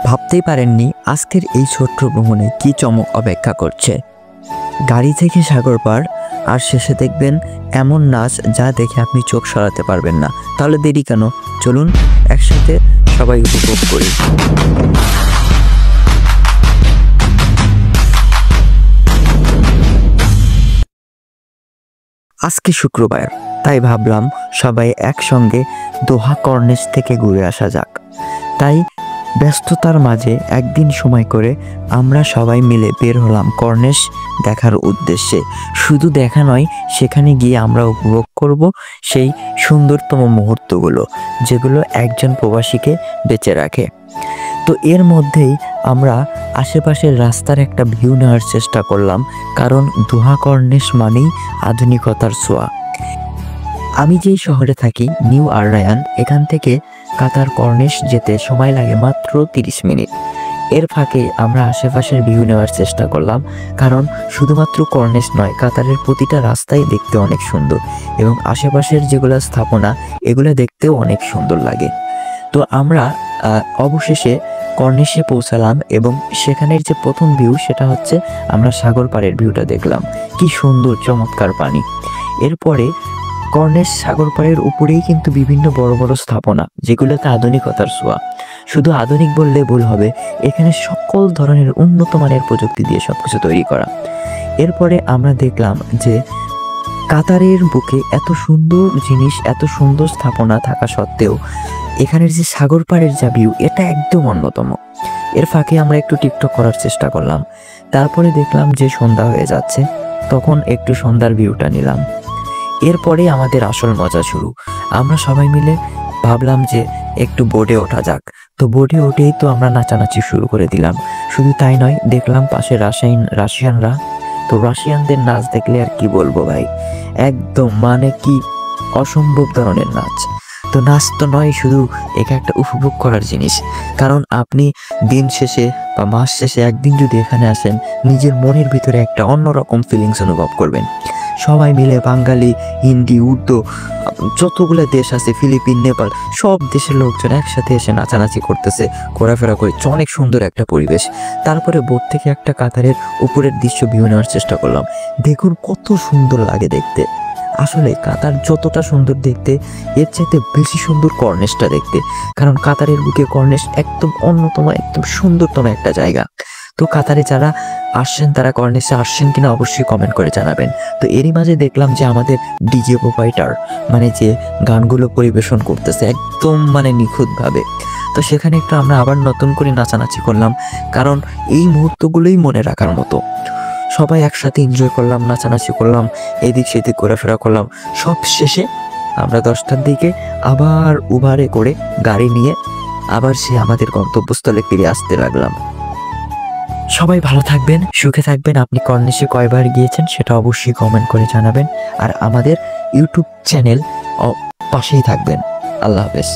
ভাবতেই পারেননি আজকের এই ছোট্ট ভ্রমণে কি চমক অপেক্ষা করছে। গাড়ি থেকে সাগর পার, আর শেষে দেখবেন এমন নাচ যা দেখে আপনি চোখ সরাতে পারবেন না। তাহলে দেরি কেন, চলুন একসাথে সবাই উপভোগ করি। আজকে শুক্রবার, তাই ভাবলাম সবাই একসঙ্গে দোহা কর্নিশ থেকে ঘুরে আসা যাক। তাই ব্যস্ততার মাঝে একদিন সময় করে আমরা সবাই মিলে বের হলাম কর্নিশ দেখার উদ্দেশ্যে। শুধু দেখা নয়, সেখানে গিয়ে আমরা উপভোগ করব সেই সুন্দরতম মুহূর্তগুলো যেগুলো একজন প্রবাসীকে বেঁচে রাখে। তো এর মধ্যেই আমরা আশেপাশের রাস্তার একটা ভিউ নেওয়ার চেষ্টা করলাম, কারণ দোহা কর্নিশ মানেই আধুনিকতার ছোঁয়া। আমি যেই শহরে থাকি, নিউ আর রায়ান, এখান থেকে কাতার কর্নিশ যেতে সময় লাগে মাত্র 30 মিনিট। এর ফাঁকে আমরা আশেপাশের ভিউ নেওয়ার চেষ্টা করলাম, কারণ শুধুমাত্র কর্নিশ নয়, কাতারের প্রতিটা রাস্তাই দেখতে অনেক সুন্দর এবং আশেপাশের যেগুলো স্থাপনা এগুলো দেখতেও অনেক সুন্দর লাগে। তো আমরা অবশেষে কর্নিশে পৌঁছালাম এবং সেখানের যে প্রথম ভিউ সেটা হচ্ছে আমরা সাগর পাড়ের ভিউটা দেখলাম। কি সুন্দর চমৎকার পানি। এরপরে কর্নিশ সাগর পাড়ের উপরেই কিন্তু বিভিন্ন বড় বড় স্থাপনা যেগুলোতে আধুনিকতার ছোঁয়া। শুধু আধুনিক বললে ভুল হবে, এখানে সকল ধরনের উন্নত মানের প্রযুক্তি দিয়ে সবকিছু তৈরি করা। এরপরে আমরা দেখলাম যে কাতারের বুকে এত সুন্দর জিনিস, এত সুন্দর স্থাপনা থাকা সত্ত্বেও এখানের যে সাগর পাড়ের যা ভিউ, এটা একদম অন্যতম। এর ফাঁকে আমরা একটু টিকটক করার চেষ্টা করলাম। তারপরে দেখলাম যে সন্ধ্যা হয়ে যাচ্ছে, তখন একটু সন্ধ্যার ভিউটা নিলাম। এরপরে আমাদের আসল মজা শুরু। আমরা সবাই মিলে ভাবলাম যে একটু বোটে ওঠা যাক। তো বোটে উঠেই তো আমরা নাচানাচি শুরু করে দিলাম। শুধু তাই নয়, দেখলাম পাশে রাশিয়ানরা। তো রাশিয়ানদের নাচ দেখলে আর কি বলবো ভাই, একদম মানে কি অসম্ভব ধরনের নাচ। তো নাচ তো নয়, শুধু এটা একটা উপভোগ করার জিনিস। কারণ আপনি দিন শেষে বা মাস শেষে একদিন যদি এখানে আসেন, নিজের মনের ভিতরে একটা অন্যরকম ফিলিংস অনুভব করবেন। সবাই মিলে বাঙালি, হিন্দি, উর্দু, যতগুলো দেশ আছে, ফিলিপিন, নেপাল, সব দেশের লোকজন একসাথে এসে নাচানাচি করতেছে, ঘোরাফেরা করছে, অনেক সুন্দর একটা পরিবেশ। তারপরে বোট থেকে একটা কাতারের উপরের দৃশ্য ভিউ নেওয়ার চেষ্টা করলাম। দেখুন কত সুন্দর লাগে দেখতে। আসলে কাতার যতটা সুন্দর দেখতে, এর চাইতে বেশি সুন্দর কর্নিশটা দেখতে। কারণ কাতারের বুকে কর্নিশ একদম অন্যতম, একদম সুন্দরতম একটা জায়গা। তো কাতারে যারা আসছেন তারা কর্নিশে আসছেন কিনা অবশ্যই কমেন্ট করে জানাবেন। তো এরই মাঝে দেখলাম যে আমাদের ডিজে প্রোপাইটার মানে যে গানগুলো পরিবেশন করতেছে একদম মানে নিখুঁতভাবে। তো সেখানে একটু আমরা আবার নতুন করে নাচানাচি করলাম, কারণ এই মুহূর্তগুলোই মনে রাখার মতো। সবাই একসাথে এনজয় করলাম, নাচানাচি করলাম, এদিক সেদিক ঘোরাফেরা করলাম। সব শেষে আমরা 10টার দিকে আবার উবারে করে গাড়ি নিয়ে আবার সে আমাদের গন্তব্যস্থলে ফিরে আসতে লাগলাম। সবাই ভালো থাকবেন, সুখে থাকবেন। আপনি কর্নিশে কয়বার গিয়েছেন সেটা অবশ্যই কমেন্ট করে জানাবেন। আর আমাদের ইউটিউব চ্যানেল পাশেই থাকবেন। আল্লাহ হাফেজ।